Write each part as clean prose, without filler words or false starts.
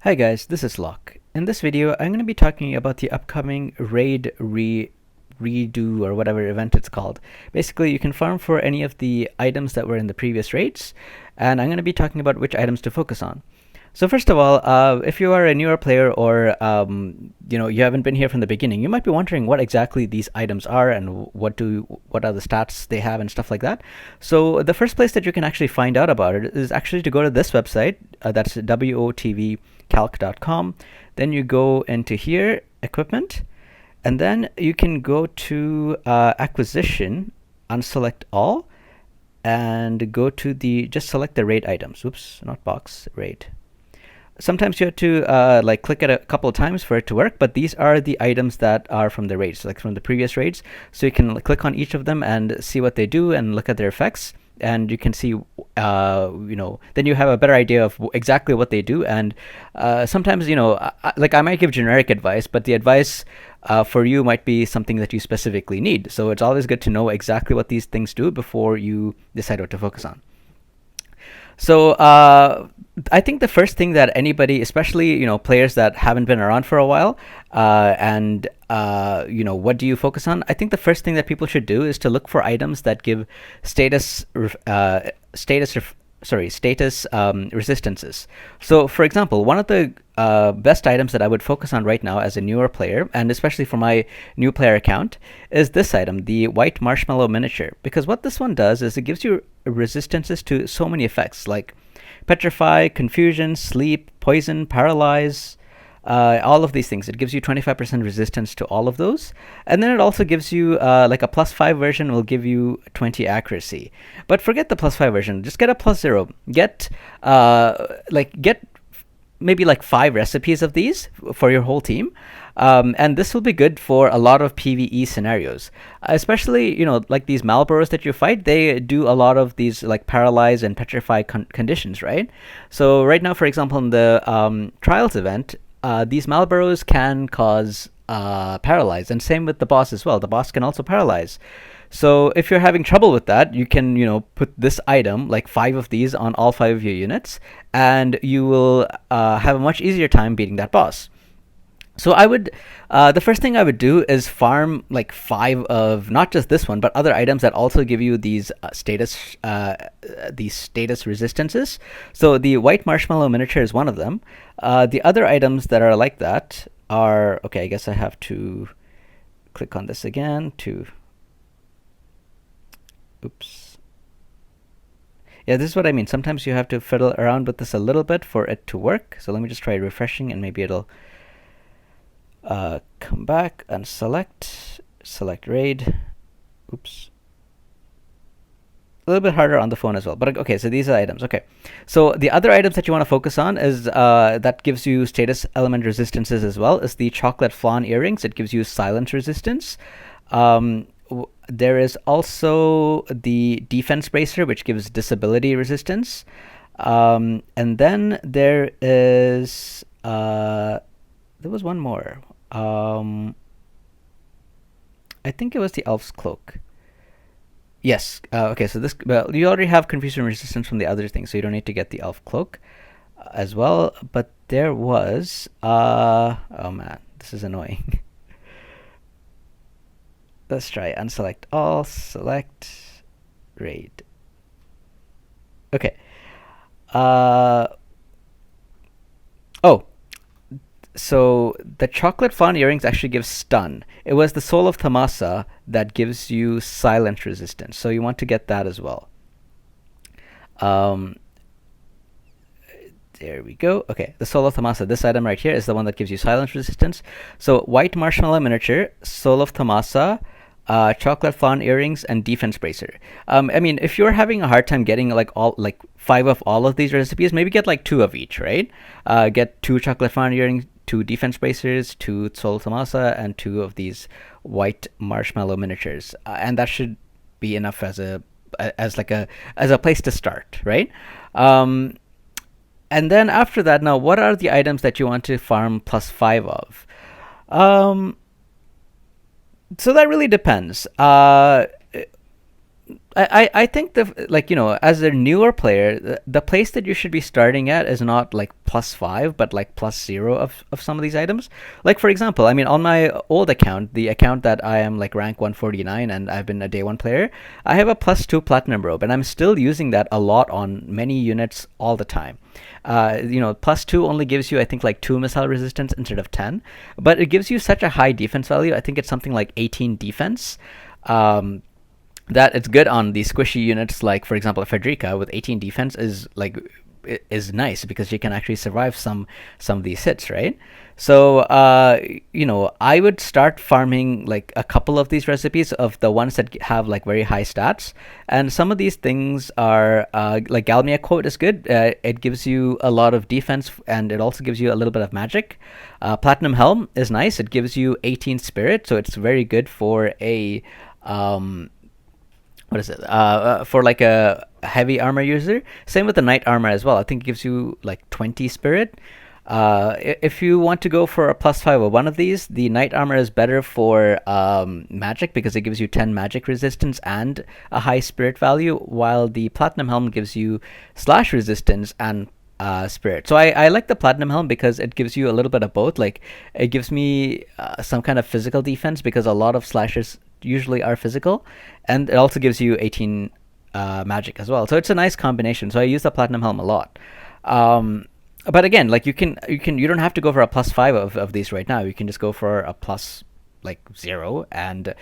Hi guys, this is Locke. In this video, I'm going to be talking about the upcoming raid redo or whatever event it's called. Basically, you can farm for any of the items that were in the previous raids, and I'm going to be talking about which items to focus on. So first of all, if you are a newer player or you haven't been here from the beginning, you might be wondering what exactly these items are and what are the stats they have and stuff like that. So the first place that you can actually find out about it is actually to go to this website. That's WOTVcalc.com. Then you go into here, equipment, and then you can go to acquisition, unselect all, and go to just select the raid items. Oops, not box, raid. Sometimes you have to click it a couple of times for it to work, but these are the items that are from the raids, like from the previous raids. So you can click on each of them and see what they do and look at their effects, and you can see, then you have a better idea of exactly what they do. And sometimes, I might give generic advice, but the advice for you might be something that you specifically need. So it's always good to know exactly what these things do before you decide what to focus on. So I think the first thing that anybody, especially players that haven't been around for a while, what do you focus on? I think the first thing that people should do is to look for items that give status resistances. So, for example, one of the best items that I would focus on right now as a newer player, and especially for my new player account, is this item, the white marshmallow miniature. Because what this one does is it gives you resistances to so many effects like petrify, confusion, sleep, poison, paralyze, all of these things. It gives you 25% resistance to all of those. And then it also gives you like a +5 version will give you 20 accuracy. But forget the +5 version. Just get a +0. Get maybe like 5 recipes of these for your whole team. And this will be good for a lot of PvE scenarios, especially, like these Malboros that you fight, they do a lot of these like paralyze and petrify conditions, right? So right now, for example, in the Trials event, these Malboros can cause paralyze, and same with the boss as well. The boss can also paralyze. So if you're having trouble with that, you can, put this item, like 5 of these, on all 5 of your units, and you will have a much easier time beating that boss. So the first thing I would do is farm like 5 of not just this one, but other items that also give you these status resistances. So the white marshmallow miniature is one of them. The other items that are like that are, okay, I guess I have to click on this again to, oops. Yeah, this is what I mean. Sometimes you have to fiddle around with this a little bit for it to work. So let me just try refreshing, and maybe it'll come back and select raid. Oops. A little bit harder on the phone as well. But okay, so these are items. Okay. So the other items that you want to focus on is that gives you status element resistances as well, is the chocolate flan earrings. It gives you silence resistance. There is also the defense bracer, which gives disability resistance. And then there is there was one more. I think it was the elf's cloak. Yes. Okay. So you already have confusion resistance from the other thing, so you don't need to get the elf cloak as well. But there was. Oh man, this is annoying. Let's try unselect all, select raid. Okay. So the chocolate flan earrings actually give stun. It was the soul of Thamasa that gives you silent resistance. So you want to get that as well. There we go. Okay, the soul of Thamasa. This item right here is the one that gives you silent resistance. So white marshmallow miniature, soul of Thamasa, chocolate flan earrings, and defense bracer. I mean, if you're having a hard time getting like 5 of all of these recipes, maybe get like 2 of each, right? Get 2 chocolate flan earrings, 2 defense bracers, 2 soul Thamasa, and 2 of these white marshmallow miniatures, and that should be enough as a place to start, right? And then after that, now what are the items that you want to farm +5 of? So that really depends. I think as a newer player, the place that you should be starting at is not like +5, but like +0 of some of these items. Like for example, I mean, on my old account, the account that I am like rank 149 and I've been a day one player, I have a +2 platinum robe, and I'm still using that a lot on many units all the time. +2 only gives you, I think, like 2 missile resistance instead of 10, but it gives you such a high defense value. I think it's something like 18 defense. That it's good on these squishy units, like for example Frederica with 18 defense is nice because she can actually survive some of these hits, right? So I would start farming like a couple of these recipes of the ones that have like very high stats, and some of these things are like Galmia quote is good. It gives you a lot of defense and it also gives you a little bit of magic. Platinum helm is nice. It gives you 18 spirit, so it's very good for a what is it for like a heavy armor user. Same with the knight armor as well. I think it gives you like 20 spirit. If you want to go for a +5 of one of these, the knight armor is better for magic because it gives you 10 magic resistance and a high spirit value, while the platinum helm gives you slash resistance and spirit. So I like the platinum helm because it gives you a little bit of both. Like it gives me some kind of physical defense because a lot of slashers usually are physical, and it also gives you 18 magic as well. So it's a nice combination. So I use the platinum helm a lot. But again, like you don't have to go for a +5 of these right now. You can just go for a +0 and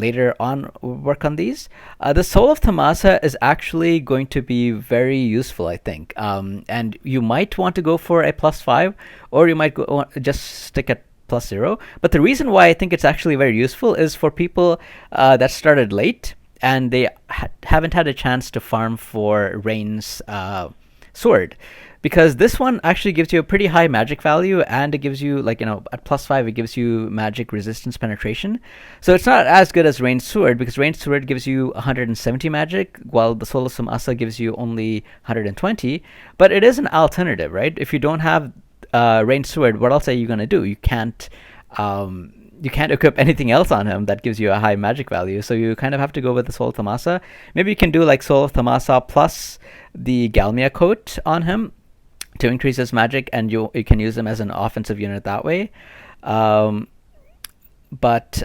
later on work on these. The Soul of Tamasa is actually going to be very useful, I think. And you might want to go for a +5, or you might just stick at +0. But the reason why I think it's actually very useful is for people that started late and they haven't had a chance to farm for Rain's sword. Because this one actually gives you a pretty high magic value, and it gives you, like, at +5, it gives you magic resistance penetration. So it's not as good as Rain's Sword, because Rain's Sword gives you 170 magic, while the Soul of Samasa gives you only 120. But it is an alternative, right? If you don't have Rain's Sword, what else are you going to do? You can't equip anything else on him that gives you a high magic value, so you kind of have to go with the Soul of Tamasa. Maybe you can do like Soul of Tamasa plus the Galmia coat on him to increase his magic, and you can use him as an offensive unit that way. But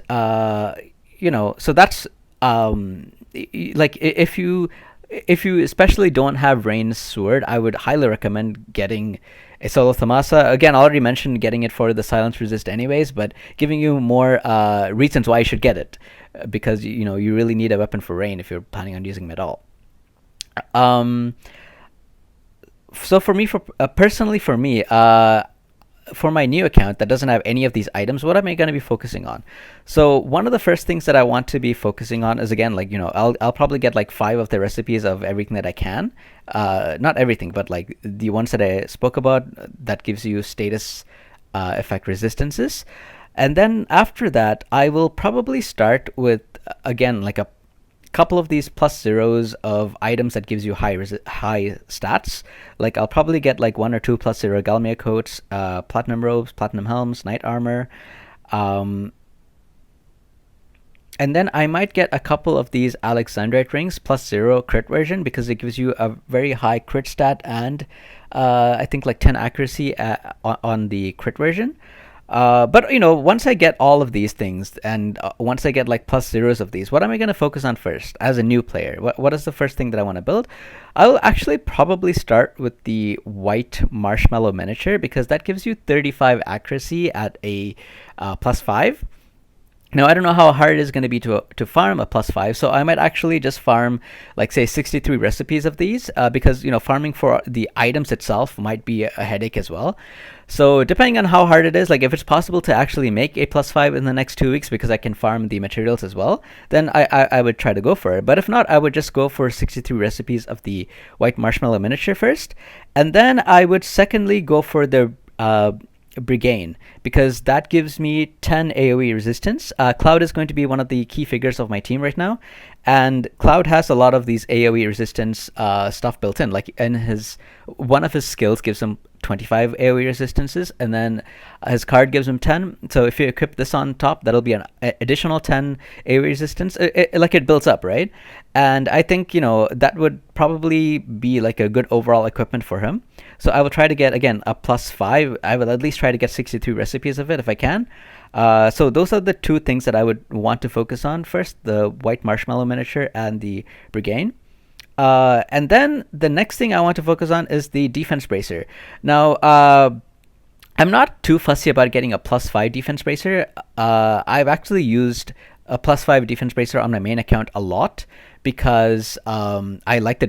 so that's like if you especially don't have Rain's Sword, I would highly recommend getting a Soul of Tamasa. Again, I already mentioned getting it for the silence resist anyways, but giving you more reasons why you should get it, because you really need a weapon for Rain if you're planning on using him at all. So for me, personally, for my new account that doesn't have any of these items, what am I going to be focusing on? So one of the first things that I want to be focusing on is, again, like, I'll probably get like 5 of the recipes of everything that I can. Not everything, but like the ones that I spoke about that gives you status effect resistances. And then after that, I will probably start with, again, like a couple of these +0s of items that gives you high stats. Like I'll probably get like 1 or 2 +0 Galmia coats, platinum robes, platinum helms, knight armor, and then I might get a couple of these Alexandrite rings +0 crit version, because it gives you a very high crit stat and I think like 10 accuracy on the crit version. But once I get all of these things, and once I get like +0s of these, what am I going to focus on first as a new player? What is the first thing that I want to build? I'll actually probably start with the white marshmallow miniature, because that gives you 35 accuracy at a +5. Now, I don't know how hard it is going to be to farm a +5, so I might actually just farm, like, say, 63 recipes of these, because, farming for the items itself might be a headache as well. So depending on how hard it is, like if it's possible to actually make a +5 in the next 2 weeks because I can farm the materials as well, then I would try to go for it. But if not, I would just go for 63 recipes of the white marshmallow miniature first, and then I would secondly go for the Brigade, because that gives me 10 AoE resistance. Cloud is going to be one of the key figures of my team right now, and Cloud has a lot of these AoE resistance stuff built in. Like one of his skills gives him 25 AoE resistances, and then his card gives him 10. So if you equip this on top, that'll be an additional 10 AoE resistance. Like it builds up, right? And I think, that would probably be like a good overall equipment for him. So I will try to get, again, a +5. I will at least try to get 63 recipes of it if I can. So those are the two things that I would want to focus on. First, the white marshmallow miniature and the Brigade. And then the next thing I want to focus on is the defense bracer. Now, I'm not too fussy about getting a +5 defense bracer. I've actually used a +5 defense bracer on my main account a lot because I like the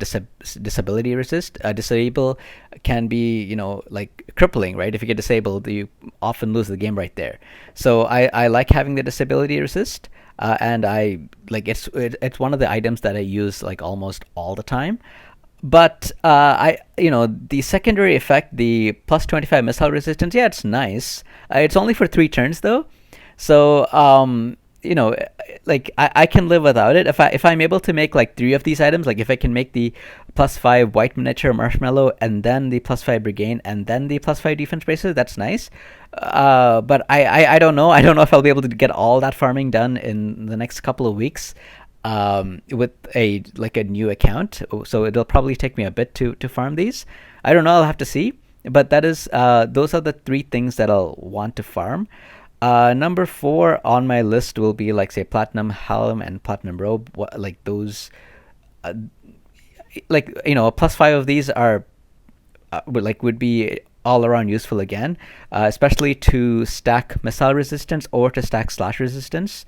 disability resist. Disable can be, like crippling, right? If you get disabled, you often lose the game right there. So I like having the disability resist. And I like it's one of the items that I use like almost all the time. But the secondary effect, the +25 missile resistance, yeah, it's nice. It's only for 3 turns though, so like I can live without it if I'm able to make like 3 of these items. Like if I can make the +5 white miniature marshmallow and then the +5 Brigade and then the +5 defense bracelet, that's nice. But I don't know. I don't know if I'll be able to get all that farming done in the next couple of weeks with a new account. So it'll probably take me a bit to farm these. I don't know. I'll have to see. But that is those are the 3 things that I'll want to farm. Number 4 on my list will be like say platinum helm and platinum robe. Like those, a +5 of these are would be all around useful again, especially to stack missile resistance or to stack slash resistance.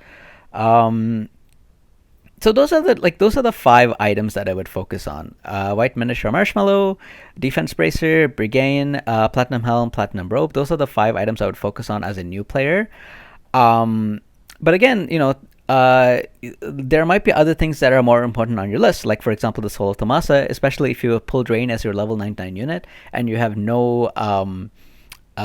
So those are the 5 items that I would focus on: white miniature marshmallow, defense bracer, Brigade, platinum helm, platinum robe. Those are the 5 items I would focus on as a new player. But again, there might be other things that are more important on your list, like for example the Soul of Tomasa, especially if you pull Drain as your level 99 unit and you have no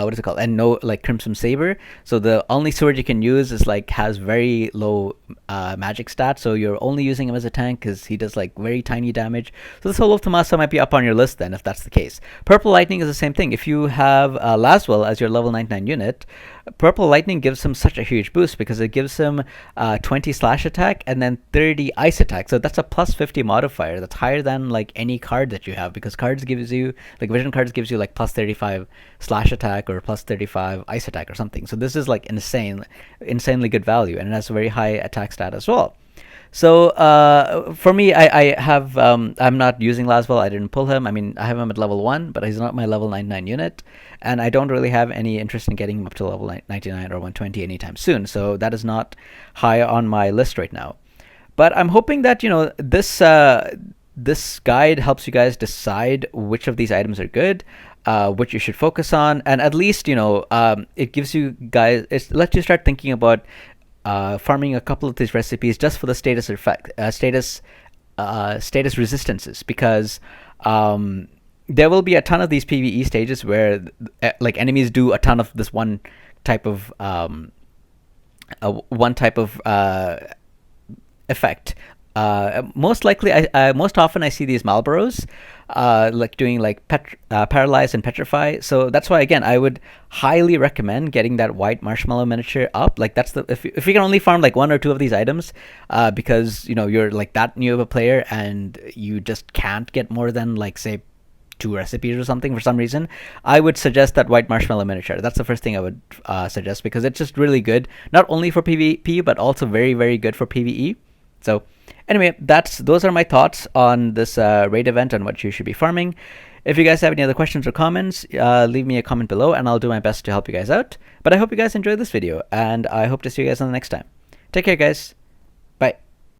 what is it called? And no like Crimson Saber. So the only sword you can use is like has very low magic stats. So you're only using him as a tank because he does like very tiny damage. So the Soul of Tomasa might be up on your list then if that's the case. Purple Lightning is the same thing. If you have Laswell as your level 99 unit, Purple Lightning gives him such a huge boost because it gives him 20 slash attack and then 30 ice attack. So that's a +50 modifier. That's higher than like any card that you have, because cards gives you like vision cards gives you like +35 slash attack or +35 ice attack or something. So this is like insanely good value, and it has a very high attack stat as well. So for me, I have I'm not using Laswell. I didn't pull him. I mean, I have him at level 1, but he's not my level 99 unit, and I don't really have any interest in getting him up to level 99 or 120 anytime soon. So that is not high on my list right now. But I'm hoping that this guide helps you guys decide which of these items are good, which you should focus on, and at least it gives you guys, it lets you start thinking about farming a couple of these recipes just for the status effect, status resistances, because there will be a ton of these PvE stages where like enemies do a ton of this one type of effect. Most often I see these Malboros like doing like paralyze and petrify. So that's why again I would highly recommend getting that white marshmallow miniature up. Like that's the if you can only farm like 1 or 2 of these items, because you're like that new of a player and you just can't get more than like say 2 recipes or something for some reason, I would suggest that white marshmallow miniature. That's the first thing I would suggest, because it's just really good, not only for PvP but also very, very good for PvE. So anyway, those are my thoughts on this raid event and what you should be farming. If you guys have any other questions or comments, leave me a comment below and I'll do my best to help you guys out. But I hope you guys enjoyed this video, and I hope to see you guys on the next time. Take care, guys.